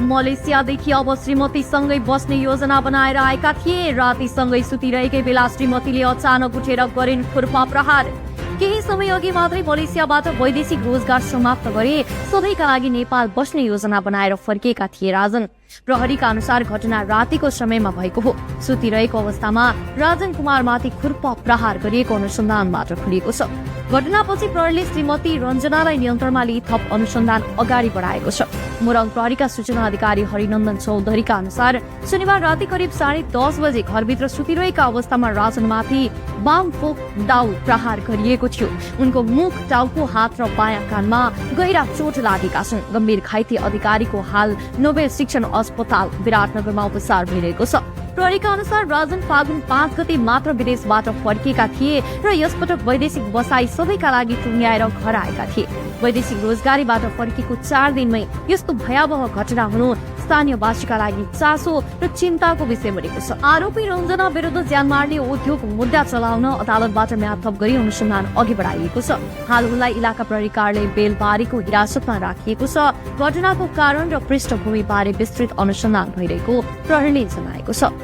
मलेसियादेखि अब श्रीमतीसँगै बस्ने योजना बनाएर आएका थिए। रातिसँगै सुतिरहेकै बेला श्रीमतीले अचानक उठेर गरिन् खुर्पा प्रहार। केही समय अघि मात्रै मलेसियाबाट वैदेशिक रोजगार समाप्त गरे सधैँका लागि नेपाल बस्ने योजना बनाएर फर्किएका थिए राजन। प्रहरीका अनुसार घटना रातिको समयमा भएको हो। सुतिरहेको अवस्थामा राजन कुमारमाथि खुर्पा प्रहार गरिएको अनुसन्धानबाट खुलिएको छ। घटनापछि प्रहरीले श्रीमती रञ्जनालाई नियन्त्रणमा लिई थप अनुसन्धान अगाडि बढाएको छ। मोरङ प्रहरीका सूचना अधिकारी हरिनन्दन चौधरीका अनुसार शनिबार राति करिब 10:30 बजे घरभित्र सुतिरहेका अवस्थामा राजनमाथि बाम फोक दाउ प्रहार गरिएको थियो। उनको मुख, टाउको, हात र बायाँ कानमा गहिरा चोट लागेका छन्। गम्भीर घाइते अधिकारीको हाल नोबेल शिक्षण अस्पताल विराटनगरमा उपचार भइरहेको छ। प्रहरीका अनुसार राजन फागुन 5 गते मात्र विदेशबाट फर्किएका थिए र यसपटक वैदेशिक बसाई सबैका लागि टुङ्ग्याएर घर आएका थिए। वैदेशिक रोजगारीबाट फर्किएको 4 दिनमै यस्तो भयावह घटना हुनु स्थानीयवासीका लागि चासो र चिन्ताको विषय बनेको छ। आरोपी रञ्जना विरुद्ध ज्यान मार्ने उद्योग मुद्दा चलाउन अदालतबाट म्याद थप गरी अनुसन्धान अघि बढाइएको छ। हाल उनलाई इलाका प्रहरी कार्यालय बेलबारीको हिरासतमा राखिएको छ। घटनाको कारण र पृष्ठभूमि बारे विस्तृत अनुसन्धान भइरहेको प्रहरीले जनाएको छ।